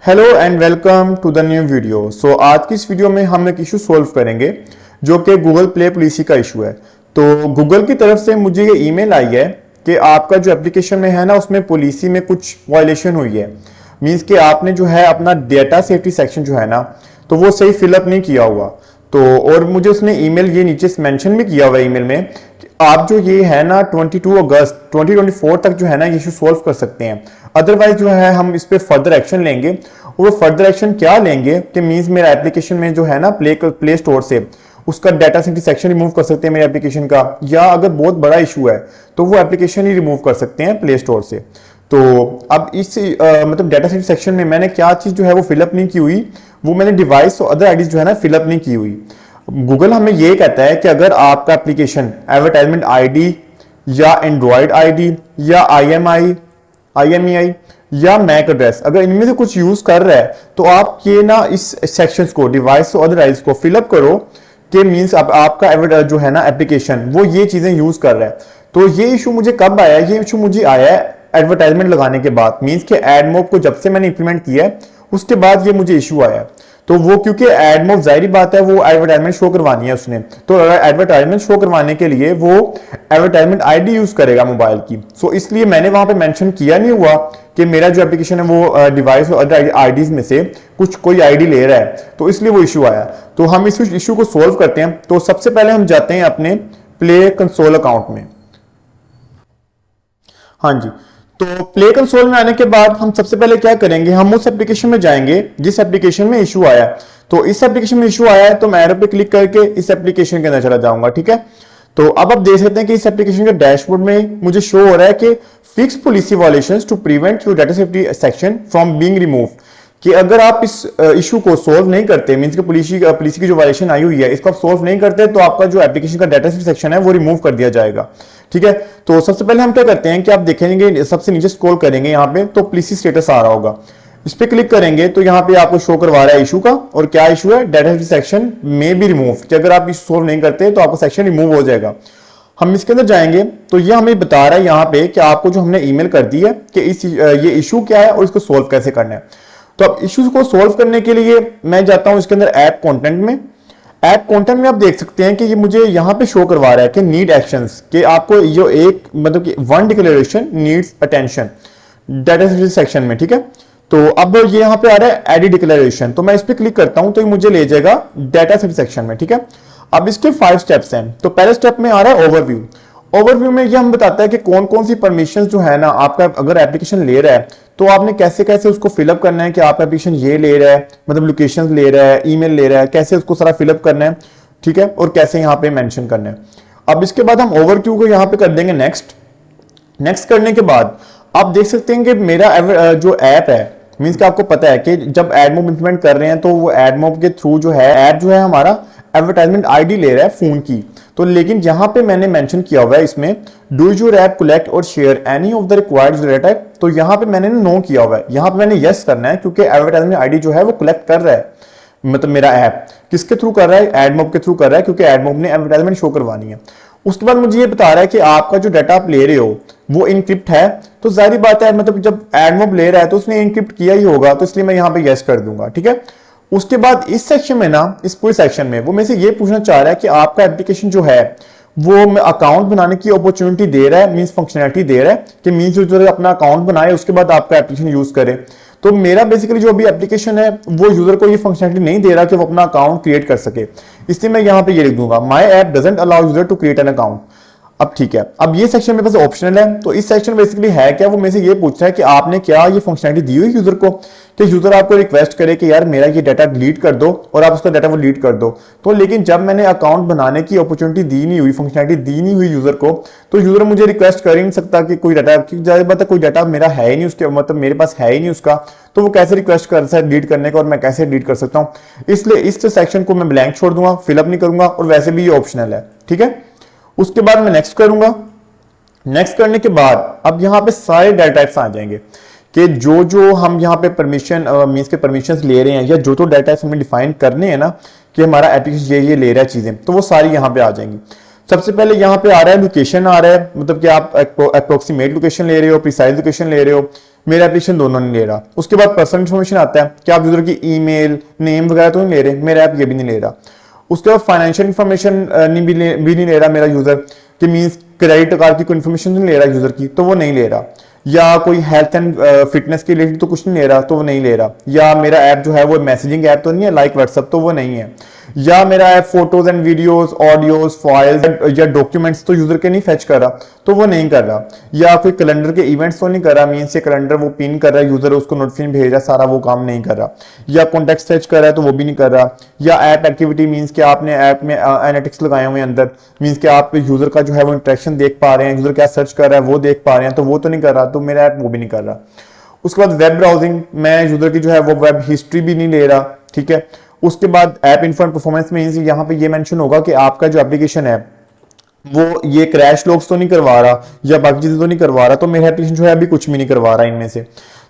Hello and welcome to the new video. So आज की इस वीडियो में हम एक इशू सॉल्व करेंगे जो कि गूगल प्ले पॉलिसी का इशू है। तो गूगल की तरफ से मुझे ये ईमेल आई है कि आपका जो एप्लीकेशन में है ना उसमें पॉलिसी में कुछ वायलेशन हुई है। मींस कि आपने जो है अपना डेटा सेफ्टी सेक्शन जो है ना तो वो सही फिलअप नहीं किया हुआ। तो और मुझे उसने ईमेल ये नीचे मेंशन भी किया हुआ है ईमेल में कि आप जो ये है ना 22 अगस्त 2024 तक जो है ना ये इशू सॉल्व कर सकते हैं। अदरवाइज जो है हम इस पे फर्दर एक्शन लेंगे। और वो फर्दर एक्शन क्या लेंगे कि मींस मेरा एप्लीकेशन में जो है ना प्ले स्टोर से उसका डाटा सेफ्टी सेक्शन रिमूव कर सकते हैं मेरे एप्लीकेशन का, या अगर बहुत बड़ा इशू है तो वो एप्लीकेशन ही रिमूव कर सकते हैं प्ले स्टोर से। तो अब इस मतलब डाटा सेफ्टी सेक्शन में मैंने क्या चीज जो है वो फिलअप नहीं की हुई, वो मैंने डिवाइस और अदर आईडीज जो है ना फिलअप नहीं की हुई। गूगल हमें ये कहता है कि अगर आपका एप्लीकेशन एडवर्टाइजमेंट आईडी या एंड्रॉयड आईडी या IMEI या मैक एड्रेस अगर इनमें से कुछ यूज कर रहा है तो आप ये ना इस सेक्शंस को डिवाइस और अदर आईडीज को फिलअप करो कि मींस अब आपका जो है ना एप्लीकेशन वो ये चीजें यूज कर रहा है। तो ये इशू मुझे कब आया? ये इशू मुझे आया है एडवर्टाइजमेंट लगाने के बाद। मींस के एडमॉब को जब से मैंने इंप्लीमेंट किया है उसके बाद ये मुझे इशू आया। तो वो क्योंकि एडमॉब जाहिर बात है वो एडवर्टाइजमेंट शो करवानी है उसने, तो अगर एडवर्टाइजमेंट शो करवाने के लिए वो एडवर्टाइजमेंट आईडी यूज करेगा मोबाइल की। सो इसलिए मैंने वहां पे मेंशन किया नहीं हुआ कि मेरा जो एप्लीकेशन है वो डिवाइस और अदर आईडीज में से कुछ कोई आईडी ले रहा है, तो इसलिए वो इशू आया। तो हम इस इशू को सोल्व करते हैं। तो सबसे पहले हम जाते हैं अपने प्ले कंसोल अकाउंट में। हाँ जी, तो प्ले कंसोल में आने के बाद हम सबसे पहले क्या करेंगे, हम उस एप्लीकेशन में जाएंगे जिस एप्लीकेशन में इशू आया। तो इस एप्लीकेशन में इशू आया है तो मैं एरो पे क्लिक करके इस एप्लीकेशन के अंदर चला जाऊंगा। ठीक है, तो अब आप देख सकते हैं कि इस एप्लीकेशन के डैशबोर्ड में मुझे शो हो रहा है कि fix policy violations to prevent your data safety section from being remove, कि अगर आप इस इशू को सोल्व नहीं करते, मींस कि पॉलिसी की जो वायलेशन आई हुई है इसको आप सोल्व नहीं करते तो आपका जो एप्लीकेशन का डाटा सेफ्टी सेक्शन है वो रिमूव कर दिया जाएगा। ठीक है, तो सबसे पहले हम क्या करते हैं कि आप देखेंगे सबसे नीचे स्क्रॉल करेंगे यहाँ पे तो पॉलिसी स्टेटस आ रहा होगा, इस पे क्लिक करेंगे तो यहाँ पे आपको शो करवा रहा है इशू का। और क्या इशू है? डाटा सेफ्टी सेक्शन में भी रिमूव, कि अगर आप इस सोल्व नहीं करते तो आपका सेक्शन रिमूव हो जाएगा। हम इसके अंदर जाएंगे तो ये हमें बता रहा है यहाँ पे कि आपको जो हमने ईमेल कर दी है कि ये इशू क्या है और इसको सोल्व कैसे करना है। तो अब इश्यूज को सोल्व करने के लिए मैं जाता हूं इसके अंदर ऐप कंटेंट में। ऐप कंटेंट में आप देख सकते हैं कि ये मुझे यहां पे शो करवा रहा है कि नीड एक्शंस, कि आपको जो एक मतलब कि one declaration needs attention data safety section में। ठीक है, तो अब ये यहां पे आ रहा है एडी डिक्लेरेशन, तो मैं इस पे क्लिक करता हूं तो ये मुझे ले जाएगा डाटा सेफ्टी सेक्शन में। ठीक है, अब इसके 5 स्टेप्स हैं। तो पहले स्टेप में आ रहा है ओवरव्यू। ओवरव्यू में ये हम बताता है कि कौन कौन सी परमिशन जो है ना आपका अगर एप्लीकेशन ले रहा है तो आपने कैसे कैसे उसको फिलअप करना है, कि आपका एप्लीकेशन ये ले रहा है मतलब लोकेशन ले रहा है, ईमेल ले रहा है, कैसे उसको सारा फिलअप करना है। ठीक है, और कैसे यहाँ पे मेंशन करना है। अब इसके बाद हम ओवरव्यू को यहाँ पे कर देंगे नेक्स्ट करने के बाद आप देख सकते हैं कि मेरा जो ऐप है, मींस कि आपको पता है कि जब एडमॉब इंप्लीमेंट कर रहे हैं तो वो एडमॉब के थ्रू जो है ऐप जो है हमारा एडवर्टाइजमेंट आईडी ले रहा है फोन की। तो लेकिन यहां पे मैंने मेंशन किया हुआ है इसमें डू योर ऐप कलेक्ट और share any of the required data, तो यहां पे मैंने नो किया हुआ है। यहां पे मैंने यस करना है क्योंकि एडवर्टाइजमेंट आईडी जो है वो कलेक्ट कर रहा है, मतलब मेरा ऐप किसके थ्रू कर रहा है? एडमॉब के थ्रू कर रहा है, क्योंकि एडमॉब ने एडवर्टाइजमेंट शो करवानी है। उसके बाद मुझे ये बता रहा है कि आपका जो डाटा आप ले रहे हो वो इनक्रिप्ट है, तो जाहिर बात है मतलब जब एडमॉब ले रहा है तो उसने इनक्रिप्ट किया ही होगा, तो इसलिए मैं यहाँ पे यस कर दूंगा। ठीक है, उसके बाद इस सेक्शन में ना इस पूरे सेक्शन में वो मेरे से ये पूछना चाह रहा है कि आपका एप्लीकेशन जो है वो अकाउंट बनाने की अपॉर्चुनिटी दे रहा है, मींस फंक्शनैलिटी दे रहा है कि मींस यूजर अपना अकाउंट बनाए उसके बाद आपका एप्लीकेशन यूज करे। तो मेरा बेसिकली जो अभी एप्लीकेशन है वो यूजर को ये फंक्शनैलिटी नहीं दे रहा कि वो अपना अकाउंट क्रिएट कर सके, इसलिए मैं यहाँ पे ये लिख दूंगा my app doesn't allow user to create an account. अब ठीक है, अब ये सेक्शन मेरे पास ऑप्शनल है। तो इस सेक्शन बेसिकली है क्या, वो मेरे से ये पूछ रहा है कि आपने क्या ये फंक्शनैलिटी दी हुई यूजर को कि यूजर आपको रिक्वेस्ट करे कि यार मेरा ये डाटा डिलीट कर दो और आप उसका डाटा वो डिलीट कर दो। तो लेकिन जब मैंने अकाउंट बनाने की अपॉर्चुनिटी दी नहीं हुई, फंक्शनैलिटी दी नहीं हुई यूजर को, तो यूजर मुझे रिक्वेस्ट कर ही नहीं सकता कि कोई डाटा, जाहिर बात है कोई डाटा मेरा है ही नहीं उसके, मतलब मेरे पास है ही नहीं उसका, तो वो कैसे रिक्वेस्ट कर सकता है डिलीट करने का और मैं कैसे डिलीट कर सकता हूँ। इसलिए इस सेक्शन को मैं ब्लैंक छोड़ दूंगा, फिलअप नहीं करूंगा, और वैसे भी ये ऑप्शनल है। ठीक है, उसके बाद मैं नेक्स्ट करूंगा। नेक्स्ट करने के बाद अब यहाँ पे सारे डाटा टाइप्स आ जाएंगे कि जो हम यहाँ पे परमिशन मींस के परमिशंस ले रहे हैं या जो डाटा टाइप्स हमें डिफाइन करने हैं ना कि हमारा एप्लीकेशन ये ले रहा है चीजें, तो वो सारी यहाँ पे आ जाएंगी। सबसे पहले यहाँ पे आ रहा है लोकेशन आ रहा है, मतलब कि आप अप्रोक्सीमेट लोकेशन ले रहे हो, प्रिसाइज लोकेशन ले रहे हो। मेरा एप्लीकेशन दोनों नहीं ले रहा। उसके बाद पर्सनल इन्फॉर्मेशन आता है कि आप यूजर की ईमेल, नेम वगैरह तो नहीं ले रहे, मेरा ऐप ये भी नहीं ले रहा। उसके बाद फाइनेंशियल इन्फॉर्मेशन भी नहीं ले रहा मेरा यूजर, कि मीन्स क्रेडिट कार्ड की कोई इन्फॉर्मेशन नहीं ले रहा यूजर की, तो वो नहीं ले रहा। या कोई हेल्थ एंड फिटनेस के रिलेटेड तो कुछ नहीं ले रहा, तो वो नहीं ले रहा। या मेरा ऐप जो है वो मैसेजिंग ऐप तो नहीं है लाइक व्हाट्सएप, तो वो नहीं है। या मेरा app photos and videos, audios, files या डॉक्यूमेंट्स तो यूजर के नहीं फेच कर रहा, तो वो नहीं कर रहा। या कोई कैलेंडर के इवेंट्स तो नहीं कर रहा, मीन्स से कैलेंडर वो पिन कर रहा है यूजर, उसको नोटिफिकेशन भेज रहा है, सारा वो काम नहीं कर रहा। या कॉन्टेक्ट सर्च कर रहा है, तो वो भी नहीं कर रहा। या ऐप एक्टिविटी, मीन्स कि आपने ऐप में एनालिटिक्स लगाए हुए अंदर, मीन्स कि आप यूजर का जो है वो इंटरेक्शन देख पा रहे हैं, यूजर क्या सर्च कर रहा है वो देख पा रहे हैं, तो वो तो नहीं कर रहा, तो मेरा ऐप वो भी नहीं कर रहा। उसके बाद वेब ब्राउजिंग, मैं यूजर की जो है वो वेब हिस्ट्री भी नहीं ले रहा, ठीक है। उसके बाद ऐप इन्फो एंड परफॉर्मेंस में यहाँ पे ये मेंशन होगा कि आपका जो एप्लीकेशन है वो ये क्रैश लॉग्स तो नहीं करवा रहा या बाकी चीजें तो नहीं करवा रहा, तो मेरा एप्लीकेशन जो है अभी कुछ भी नहीं करवा रहा इनमें से।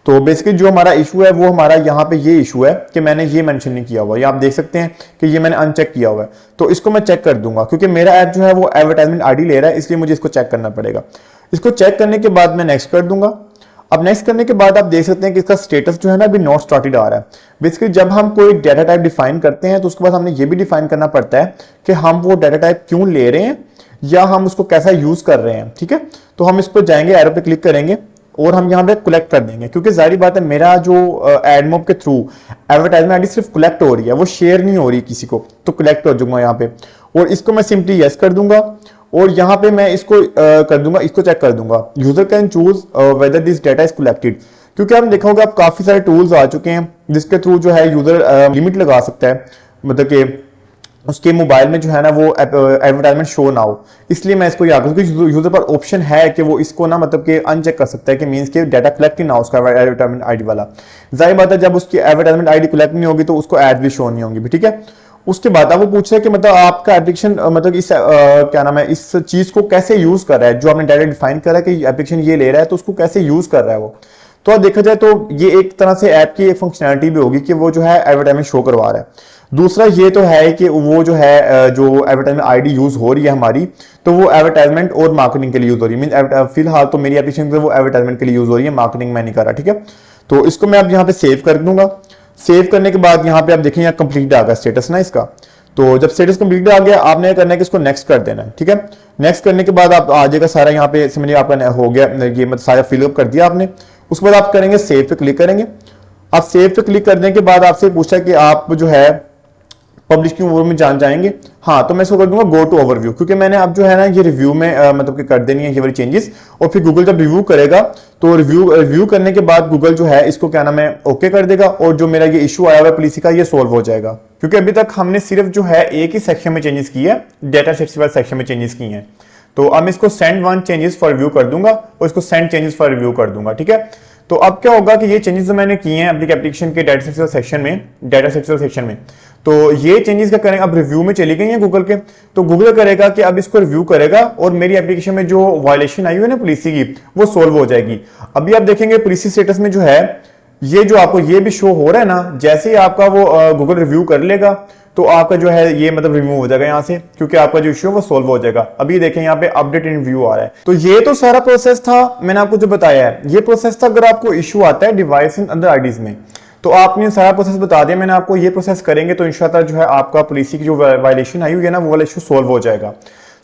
तो बेसिकली जो हमारा इशू है वो हमारा यहाँ पे ये इशू है कि मैंने ये मेंशन नहीं किया हुआ, ये आप देख सकते हैं कि ये मैंने अनचेक किया हुआ है। तो इसको मैं चेक कर दूंगा, क्योंकि मेरा ऐप जो है वो एडवर्टाइजमेंट आईडी ले रहा है, इसलिए मुझे इसको चेक करना पड़ेगा। इसको चेक करने के बाद मैं नेक्स्ट कर दूंगा। अब नेक्स्ट करने के बाद आप देख सकते हैं कि इसका स्टेटस जो है ना अभी नॉट स्टार्टेड आ रहा है। बेसिकली जब हम कोई डाटा टाइप डिफाइन करते हैं तो उसके बाद हमने ये भी डिफाइन करना पड़ता है कि हम वो डाटा टाइप क्यों ले रहे हैं या हम उसको कैसा यूज कर रहे हैं, ठीक है। तो हम इस पर जाएंगे, एरो पे क्लिक करेंगे और हम यहाँ पे कलेक्ट कर देंगे, क्योंकि जाहिर बात है मेरा जो एडमोब के थ्रू एडवर्टाइजमेंट आईडी सिर्फ कलेक्ट हो रही है, वो शेयर नहीं हो रही किसी को, तो कलेक्ट हो जाऊंगा यहाँ पे। और इसको मैं सिंपली यस कर दूंगा और यहाँ पे मैं इसको कर दूंगा, इसको चेक कर दूंगा। User can choose whether this data is collected, क्योंकि आपने देखा होगा अब काफी सारे टूल्स आ चुके हैं जिसके थ्रू जो है यूजर लिमिट लगा सकता है, मतलब कि उसके मोबाइल में जो है ना वो एडवर्टाइजमेंट शो ना हो। इसलिए मैं इसको याद करूँ, यूजर पर ऑप्शन है कि वो इसको ना मतलब कि अनचेक कर सकता है कि मींस के डाटा कलेक्ट ही ना हो उसका एडवर्टाइजमेंट आईडी वाला। जाहिर बात है जब उसकी एडवर्टाइजमेंट आईडी कलेक्ट नहीं होगी तो उसको एड भी शो नहीं होंगी, ठीक है। उसके बाद अब वो पूछ रहे हैं कि मतलब आपका एप्लीकेशन मतलब इस क्या नाम है, इस चीज को कैसे यूज कर रहा है, जो आपने डाटा डिफाइन करा है कि एप्लीकेशन ये ले रहा है तो उसको कैसे यूज कर रहा है वो। तो अब देखा जाए तो ये एक तरह से ऐप की एक फंक्शनैलिटी भी होगी कि वो जो है एडवर्टाइजमेंट शो करवा रहा है। दूसरा ये तो है कि वो जो है जो एडवर्टाइजमेंट आईडी यूज हो रही है हमारी, तो वो एडवर्टाइजमेंट और मार्केटिंग के लिए यूज हो रही है। फिलहाल तो मेरी एप्लीकेशन वो एडवर्टाइजमेंट के लिए यूज हो रही है, मार्केटिंग मैं नहीं कर रहा, ठीक है। तो इसको मैं अब यहाँ पे सेव कर दूंगा। सेव करने के बाद यहाँ पे आप देखें कंप्लीट आ गया स्टेटस ना इसका। तो जब स्टेटस कंप्लीट आ गया आपने करना है कि इसको नेक्स्ट कर देना है, ठीक है। नेक्स्ट करने के बाद आप आ जाएगा सारा यहाँ पे समझिए आपका हो गया, ये मतलब सारा फिलअप कर दिया आपने। उसके बाद आप करेंगे सेव पे क्लिक करेंगे। आप सेव पे क्लिक करने के बाद आपसे पूछा है कि आप जो है पब्लिश की ओवर में जान जाएंगे। हाँ, तो मैं इसको कर दूंगा गो टू ओवरव्यू, क्योंकि मैंने अब जो है ना ये रिव्यू में मतलब कि कर देनी है ये वाली चेंजेस। और फिर गूगल जब रिव्यू करेगा तो रिव्यू करने के बाद गूगल जो है इसको क्या नाम है ओके कर देगा और जो मेरा ये इशू आया हुआ है पॉलिसी का ये सोल्व हो जाएगा। क्योंकि अभी तक हमने सिर्फ जो है एक ही सेक्शन में चेंजेस की है, डेटा सेट्स वाले सेक्शन में चेंजेस की हैं। तो अब इसको send one changes for review कर दूंगा और इसको सेंड चेंजेस फॉर रिव्यू कर दूंगा, ठीक है। तो अब क्या होगा कि ये चेंजेस जो मैंने किए हैं अपनी एप्लीकेशन के डाटा सेट्स सेक्शन में, तो ये चेंजेस क्या करेंगे, अब रिव्यू में चली गई हैं गूगल के, तो गूगल करेगा कि अब इसको रिव्यू करेगा और मेरी एप्लीकेशन में जो वायलेशन आई हुई है ना पॉलिसी की वो सोल्व हो जाएगी। अभी आप देखेंगे पॉलिसी स्टेटस में जो है ये जो आपको ये भी शो हो रहा है ना, जैसे ही आपका वो गूगल रिव्यू कर लेगा तो आपका जो है ये मतलब रिमूव हो जाएगा यहाँ से, क्योंकि आपका जो इश्यू है वो सोल्व हो जाएगा। अभी देखें यहाँ पे अपडेट इन व्यू आ रहा है। तो ये तो सारा प्रोसेस था, मैंने आपको जो बताया है ये प्रोसेस था। अगर आपको इश्यू आता है डिवाइस इन अदर आईडीज में तो आपने सारा प्रोसेस बता दिया मैंने आपको, ये प्रोसेस करेंगे तो इंशाल्लाह जो है आपका पॉलिसी की जो वायलेशन आई हुई है ना वो वाला इशू सोल्व हो जाएगा।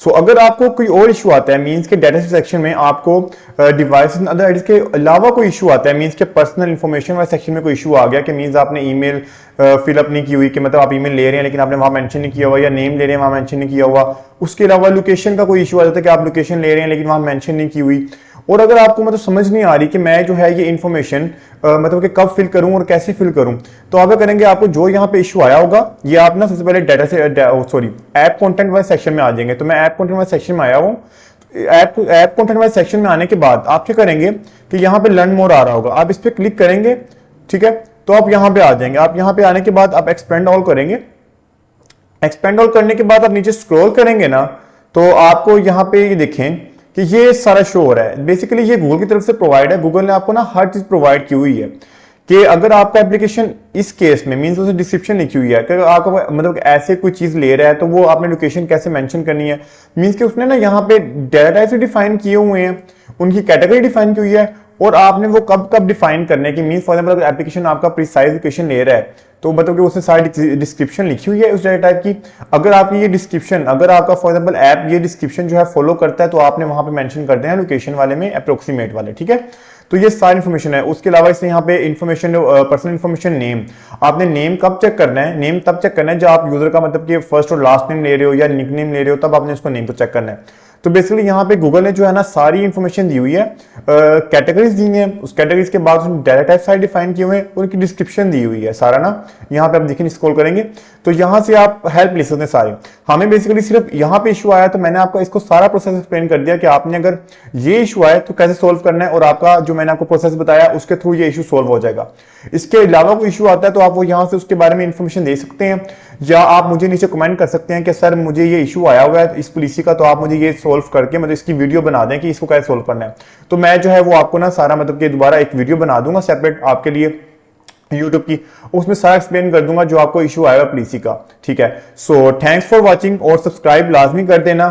सो अगर आपको कोई और इशू आता है मींस के डाटा सेक्शन में आपको डिवाइस एंड अदर आईडीज के अलावा कोई इशू आता है, मींस के पर्सनल इंफॉर्मेशन वाले सेक्शन में कोई इशू आ गया कि मींस आपने ईमेल फिलअप नहीं की हुई, कि मतलब आप ईमेल ले रहे हैं लेकिन आपने वहां मेंशन नहीं किया हुआ, या नेम ले रहे हैं वहां मेंशन नहीं किया हुआ। उसके अलावा लोकेशन का कोई इशू आ जाता है कि आप लोकेशन ले रहे हैं लेकिन वहां मेंशन नहीं की हुई। और अगर आपको मतलब समझ नहीं आ रही कि मैं जो है ये इन्फॉर्मेशन मतलब कि कब फिल करूं और कैसे फिल करूं, तो आप क्या करेंगे, आपको जो यहाँ पे इशू आया होगा ये आप ना सबसे पहले डाटा से ऐप कंटेंट वाले सेक्शन में आ जाएंगे। तो मैं ऐप कंटेंट वाले सेक्शन में आया हूँ। ऐप कंटेंट वाले सेक्शन में आने के बाद आप क्या करेंगे कि यहाँ पे लर्न मोर आ रहा होगा, आप इस पर क्लिक करेंगे, ठीक है। तो आप यहाँ पे आ जाएंगे। आप यहाँ पे आने के बाद आप एक्सपेंड ऑल करेंगे। एक्सपेंड ऑल करने के बाद आप नीचे स्क्रॉल करेंगे ना तो आपको यहाँ पे ये देखें कि ये सारा शो हो रहा है। बेसिकली ये गूगल की तरफ से प्रोवाइड है, गूगल ने आपको ना हर चीज प्रोवाइड की हुई है कि अगर आपका एप्लीकेशन इस केस में मीन्स उसने डिस्क्रिप्शन लिखी हुई है कि आपको मतलब ऐसे कोई चीज ले रहा है तो वो आपने लोकेशन कैसे मेंशन करनी है, मीन्स कि उसने ना यहाँ पे डाटा टाइप डिफाइन किए हुए हैं, उनकी कैटेगरी डिफाइन की हुई है, और आपने वो कब कब डिफाइन करने की, मीन्स फॉर एग्जाम्पल अगर एप्लीकेशन आपका प्रिसाइज लोकेशन ले रहा है तो मतलब कि उसने सारी डिस्क्रिप्शन लिखी हुई है उस डाटा टाइप की। अगर आपकी ये डिस्क्रिप्शन, अगर आपका फॉर एग्जाम्पल ऐप ये डिस्क्रिप्शन जो है फॉलो करता है तो आपने वहां पे मेंशन कर देना लोकेशन वाले में अप्रोक्सीमेट वाले, ठीक है। तो ये सारी इन्फॉर्मेशन है। उसके अलावा इससे यहाँ पे इन्फॉर्मेशन, पर्सनल इन्फॉर्मेशन, नेम, आपने नेम कब चेक करना है, नेम तब चेक करना है जब आप यूजर का मतलब कि फर्स्ट और लास्ट नेम ले रहे हो या निक नेम ले रहे हो, तब आपने उसको नेम को चेक करना है। तो बेसिकली यहाँ पे गूगल ने जो है ना सारी इंफॉर्मेशन दी हुई है, कैटेगरीज दी है, उस कैटेगरीज के बाद उसने डाटा टाइप सारे डिफाइन किए हुए हैं, उनकी डिस्क्रिप्शन दी हुई है सारा ना। यहाँ पे आप देखिए स्क्रॉल करेंगे तो यहाँ से आप हेल्प ले सकते हैं सारे। हमें बेसिकली सिर्फ यहाँ पे इशू आया तो मैंने आपको इसको सारा प्रोसेस एक्सप्लेन कर दिया कि आपने अगर ये इशू आए तो कैसे सोल्व करना है, और आपका जो मैंने आपको प्रोसेस बताया उसके थ्रू ये इशू सोल्व हो जाएगा। इसके अलावा कोई इशू आता है तो आप वो यहाँ से उसके बारे में इंफॉर्मेशन दे सकते हैं, या आप मुझे नीचे कमेंट कर सकते हैं कि सर मुझे ये इशू आया हुआ है इस पॉलिसी का, तो आप मुझे ये सोल्व करके मतलब इसकी वीडियो बना दें कि इसको कैसे सोल्व करना है। तो मैं जो है वो आपको ना सारा मतलब कि दोबारा एक वीडियो बना दूंगा सेपरेट आपके लिए YouTube की, उसमें सारा एक्सप्लेन कर दूंगा जो आपको इशू आएगा पॉलिसी का, ठीक है। सो थैंक्स फॉर वॉचिंग, और सब्सक्राइब लाजमी कर देना।